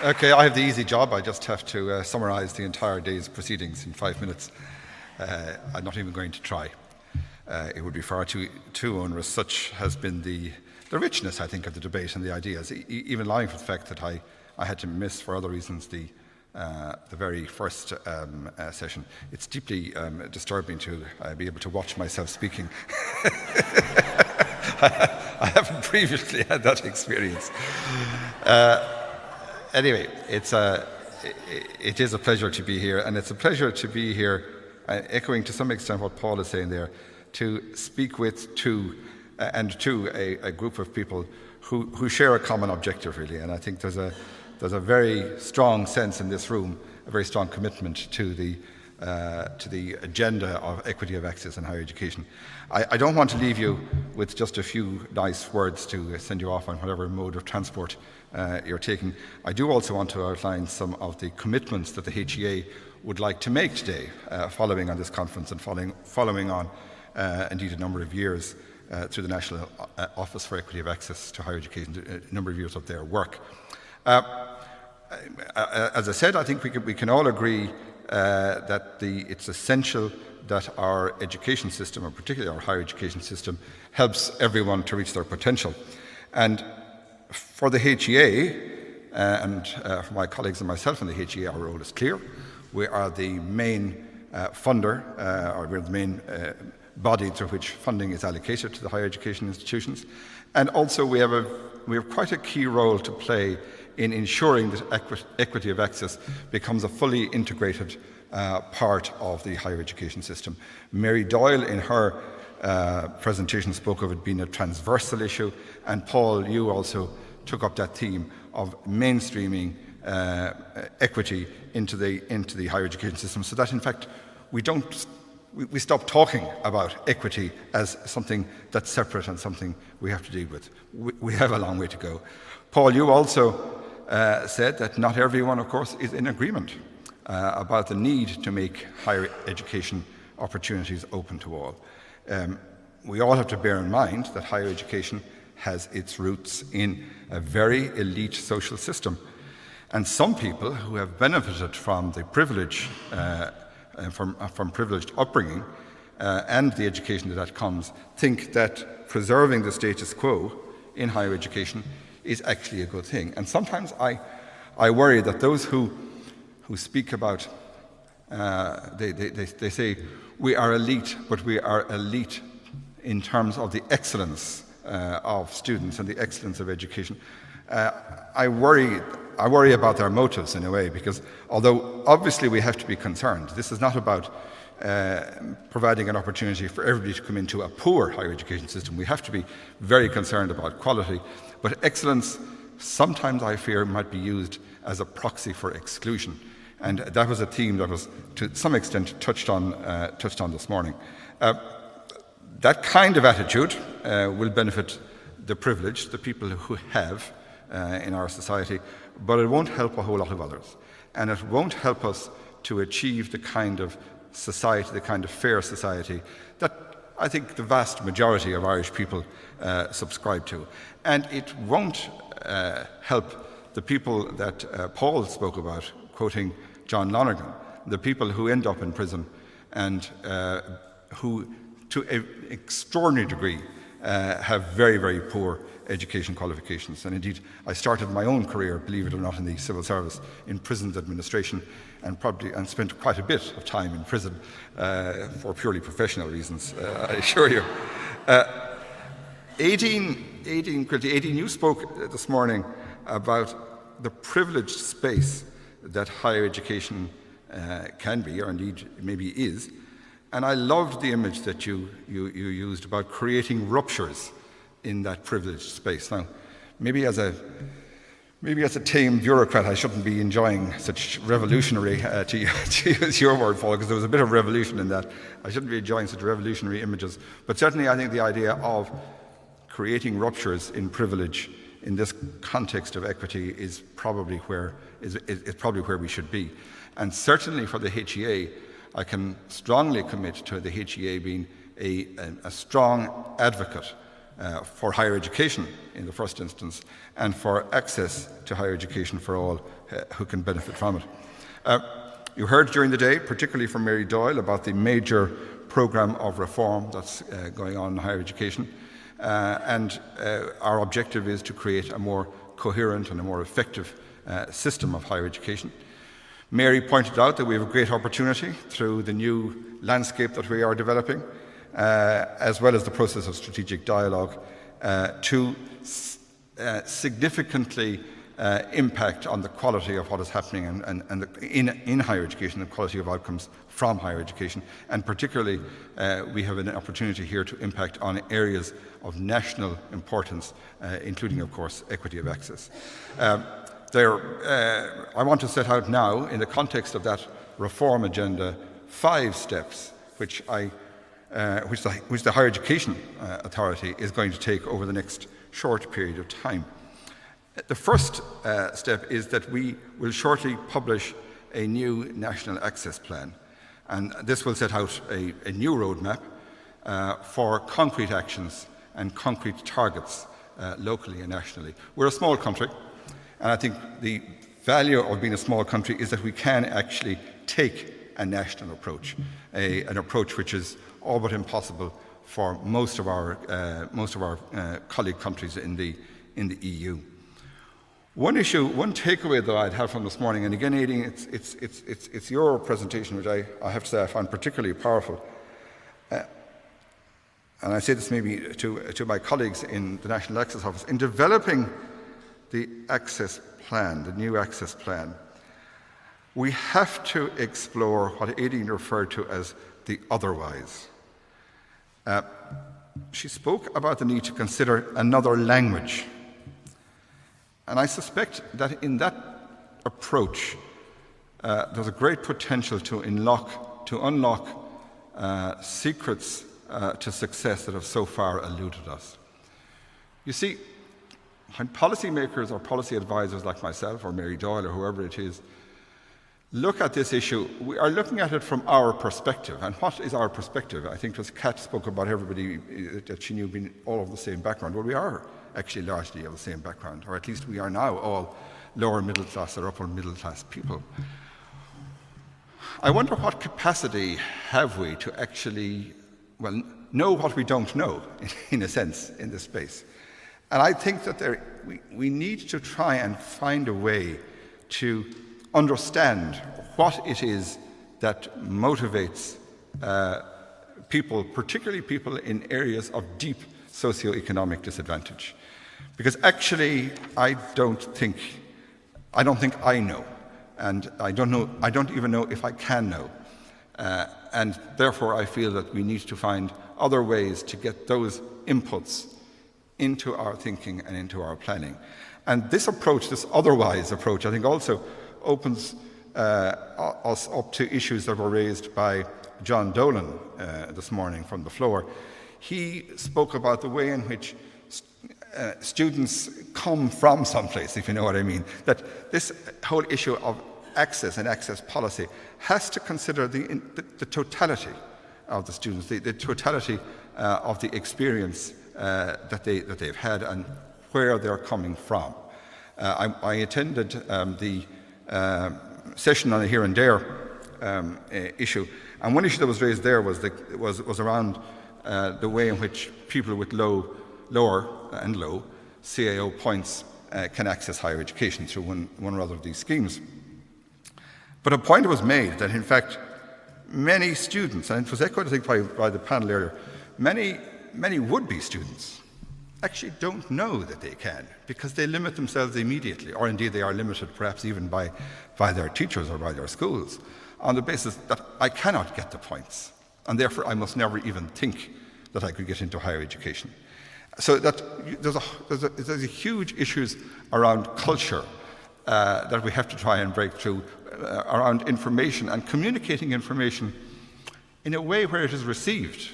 Okay, I have the easy job. I just have to summarise the entire day's proceedings in 5 minutes. I'm not even going to try. It would be far too onerous. Such has been the richness, I think, of the debate and the ideas, even allowing for the fact that I had to miss, for other reasons, the very first session. It's deeply disturbing to be able to watch myself speaking. I haven't previously had that experience. Anyway, it is a pleasure to be here, and it's a pleasure to be here, echoing to some extent what Paul is saying there, to speak with a group of people who share a common objective, really. And I think there's a very strong sense in this room, a very strong commitment to the agenda of equity of access in higher education. I don't want to leave you with just a few nice words to send you off on whatever mode of transport you're taking. I do also want to outline some of the commitments that the HEA would like to make today, following on this conference and following on indeed a number of years through the National Office for Equity of Access to Higher Education, a number of years of their work. As I said, I think we can all agree that it's essential that our education system, and particularly our higher education system, helps everyone to reach their potential. And for the HEA, and for my colleagues and myself in the HEA, our role is clear. We are the main funder, or we're the main body through which funding is allocated to the higher education institutions. And also we have quite a key role to play in ensuring that equity of access becomes a fully integrated part of the higher education system. Mary Doyle, in her presentation, spoke of it being a transversal issue, and Paul, you also took up that theme of mainstreaming equity into the higher education system, so that in fact we stop talking about equity as something that's separate and something we have to deal with. We have a long way to go. Paul, you also said that not everyone, of course, is in agreement about the need to make higher education opportunities open to all. We all have to bear in mind that higher education has its roots in a very elite social system. And some people who have benefited from the privilege, from privileged upbringing and the education that comes, think that preserving the status quo in higher education is actually a good thing. And sometimes I worry that those who speak about, they say we are elite, but we are elite in terms of the excellence of students and the excellence of education. I worry about their motives in a way, because although obviously we have to be concerned, this is not about providing an opportunity for everybody to come into a poor higher education system. We have to be very concerned about quality, but excellence sometimes I fear might be used as a proxy for exclusion. And that was a theme that was to some extent touched on this morning. That kind of attitude will benefit the privileged, the people who have in our society, but it won't help a whole lot of others. And it won't help us to achieve the kind of society, the kind of fair society that I think the vast majority of Irish people subscribe to. And it won't help the people that Paul spoke about, quoting John Lonergan, the people who end up in prison and who, to an extraordinary degree, have very, very poor education qualifications. And indeed, I started my own career, believe it or not, in the civil service, in prisons administration, and spent quite a bit of time in prison for purely professional reasons, I assure you. 18, you spoke this morning about the privileged space that higher education can be, or indeed maybe is. And I loved the image that you used about creating ruptures in that privileged space. Now, maybe as a tame bureaucrat, I shouldn't be enjoying such revolutionary, to use your word, Paul, because there was a bit of revolution in that. I shouldn't be enjoying such revolutionary images. But certainly I think the idea of creating ruptures in privilege in this context of equity is probably where we should be. And certainly for the HEA, I can strongly commit to the HEA being a strong advocate for higher education in the first instance, and for access to higher education for all who can benefit from it. You heard during the day, particularly from Mary Doyle, about the major programme of reform that's going on in higher education. And our objective is to create a more coherent and a more effective system of higher education. Mary pointed out that we have a great opportunity through the new landscape that we are developing, as well as the process of strategic dialogue, to significantly impact on the quality of what is happening in higher education, the quality of outcomes from higher education. And particularly, we have an opportunity here to impact on areas of national importance, including, of course, equity of access. I want to set out now, in the context of that reform agenda, 5 steps which the Higher Education Authority is going to take over the next short period of time. The first step is that we will shortly publish a new national access plan, and this will set out a new roadmap for concrete actions and concrete targets locally and nationally. We're a small country, and I think the value of being a small country is that we can actually take a national approach, an approach which is all but impossible for most of our colleague countries in the EU. One takeaway that I'd have from this morning, and again, Aideen, it's your presentation, which I have to say I found particularly powerful. And I say this maybe to my colleagues in the National Access Office. In developing the access plan, the new access plan, we have to explore what Aideen referred to as the otherwise. She spoke about the need to consider another language. And I suspect that in that approach, there's a great potential to unlock secrets to success that have so far eluded us. You see, when policymakers or policy advisors like myself or Mary Doyle or whoever it is look at this issue, we are looking at it from our perspective. And what is our perspective? I think as Kat spoke about everybody that she knew being all of the same background. Well, we are actually largely of the same background, or at least we are now all lower middle class or upper middle class people. I wonder what capacity have we to actually, know what we don't know, in a sense, in this space. And I think that we need to try and find a way to understand what it is that motivates people, particularly people in areas of deep socioeconomic disadvantage. Because actually, I don't think I know, and I don't even know if I can know. And therefore, I feel that we need to find other ways to get those inputs into our thinking and into our planning. And this approach, this otherwise approach, I think also opens us up to issues that were raised by John Boland this morning from the floor. He spoke about the way in which students come from someplace, if you know what I mean. That this whole issue of access and access policy has to consider the totality of the students, the totality of the experience that they've had and where they're coming from. I attended the session on the here and there issue, and one issue that was raised there was around the way in which people with low CAO points can access higher education through one or other of these schemes. But a point was made that, in fact, many students, and it was echoed, I think, by the panel earlier, many would-be students actually don't know that they can, because they limit themselves immediately, or indeed they are limited perhaps even by their teachers or by their schools, on the basis that I cannot get the points, and therefore I must never even think that I could get into higher education. So that there's a huge issues around culture that we have to try and break through, around information and communicating information in a way where it is received.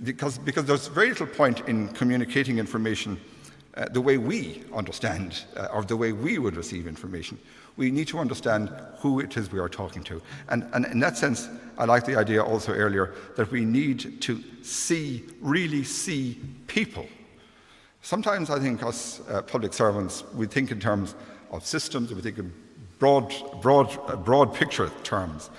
Because there's very little point in communicating information the way we understand or the way we would receive information. We need to understand who it is we are talking to. And in that sense, I like the idea also earlier that we need to really see people. Sometimes I think us public servants, we think in terms of systems, we think in broad picture terms,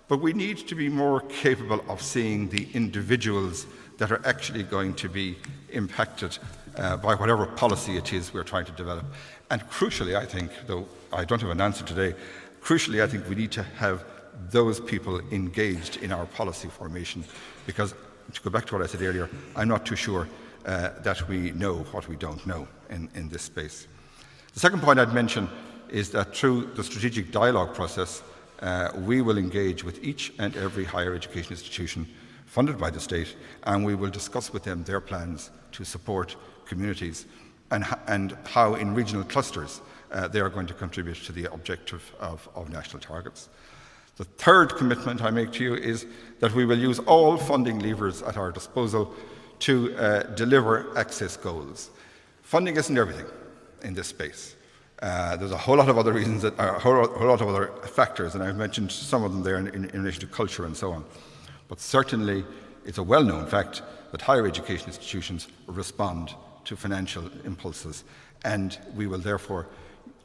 but we need to be more capable of seeing the individuals that are actually going to be impacted by whatever policy it is we're trying to develop. And crucially, I think, though I don't have an answer today, crucially I think we need to have those people engaged in our policy formation, because, to go back to what I said earlier, I'm not too sure that we know what we don't know in this space. The second point I'd mention is that through the strategic dialogue process, we will engage with each and every higher education institution funded by the state, and we will discuss with them their plans to support communities and how in regional clusters they are going to contribute to the objective of national targets. The third commitment I make to you is that we will use all funding levers at our disposal to deliver access goals. Funding isn't everything in this space. There's a whole lot of other reasons, a whole lot of other factors, and I've mentioned some of them there in relation to culture and so on. But certainly it's a well-known fact that higher education institutions respond to financial impulses, and we will therefore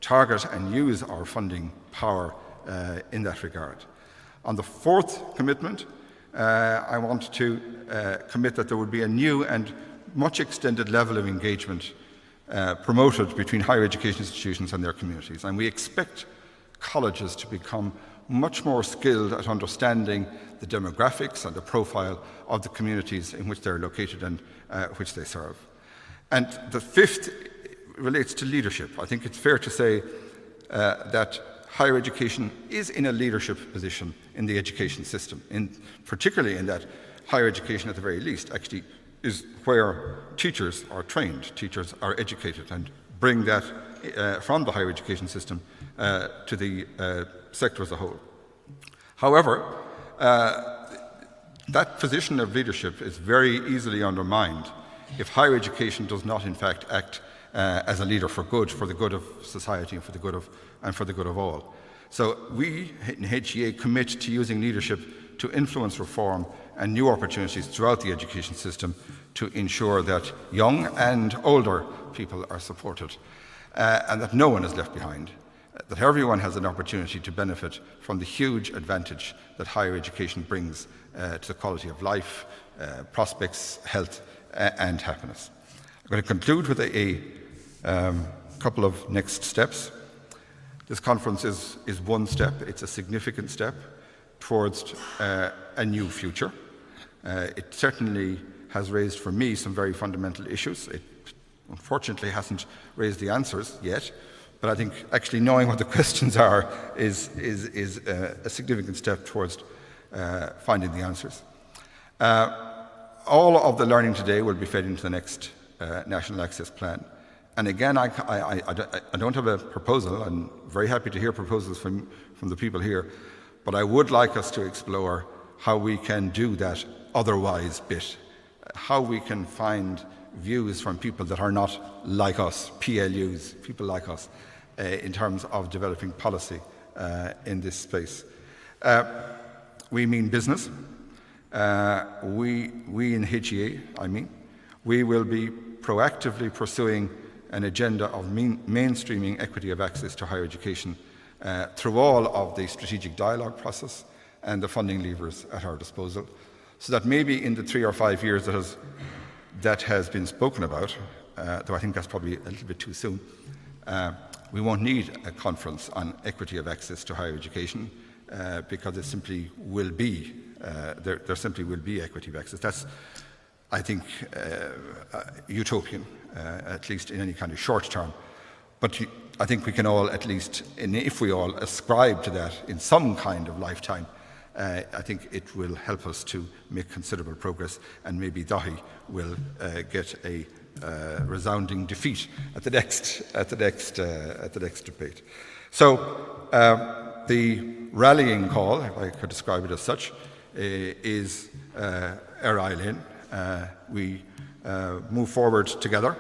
target and use our funding power in that regard. On the fourth commitment, I want to commit that there would be a new and much extended level of engagement promoted between higher education institutions and their communities. And we expect colleges to become much more skilled at understanding the demographics and the profile of the communities in which they're located and which they serve. And the fifth relates to leadership. I think it's fair to say that higher education is in a leadership position in the education system, particularly in that higher education at the very least actually is where teachers are trained, teachers are educated, and bring that from the higher education system to the sector as a whole. However, that position of leadership is very easily undermined if higher education does not in fact act as a leader for the good of society and for the good of all. So we in HEA commit to using leadership to influence reform and new opportunities throughout the education system to ensure that young and older people are supported and that no one is left behind, that everyone has an opportunity to benefit from the huge advantage that higher education brings to the quality of life, prospects, health and happiness. I'm going to conclude with a couple of next steps. This conference is one step. It's a significant step towards a new future. It certainly has raised for me some very fundamental issues. It unfortunately hasn't raised the answers yet, but I think actually knowing what the questions are is a significant step towards finding the answers. All of the learning today will be fed into the next National Access Plan. And again, I don't have a proposal. I'm very happy to hear proposals from the people here, but I would like us to explore how we can do that otherwise bit, how we can find views from people that are not like us, PLUs, people like us, in terms of developing policy in this space. We mean business. We in HEA, we will be proactively pursuing an agenda of mainstreaming equity of access to higher education through all of the strategic dialogue process and the funding levers at our disposal, so that maybe in the 3 or 5 years that has been spoken about, though I think that's probably a little bit too soon, we won't need a conference on equity of access to higher education because it simply will be, there simply will be equity of access. That's, I think, utopian, at least in any kind of short term. But I think we can all, at least, if we all ascribe to that in some kind of lifetime, I think it will help us to make considerable progress, and maybe Dahi will get a resounding defeat at the next debate. So the rallying call, if I could describe it as such, is Eilein. We move forward together,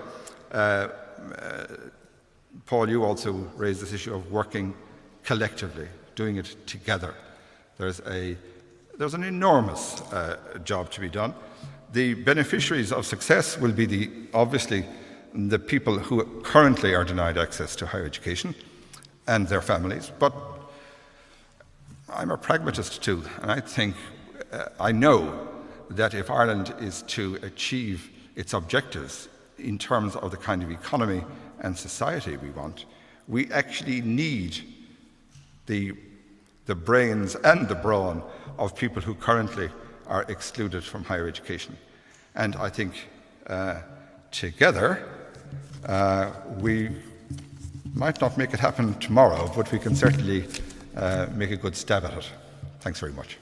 Paul, you also raised this issue of working collectively, doing it together. There's an enormous job to be done. The beneficiaries of success will be obviously the people who currently are denied access to higher education and their families. But I'm a pragmatist too, and I know that if Ireland is to achieve its objectives in terms of the kind of economy and society we want, we actually need the brains and the brawn of people who currently are excluded from higher education. And I think together we might not make it happen tomorrow, but we can certainly make a good stab at it. Thanks very much.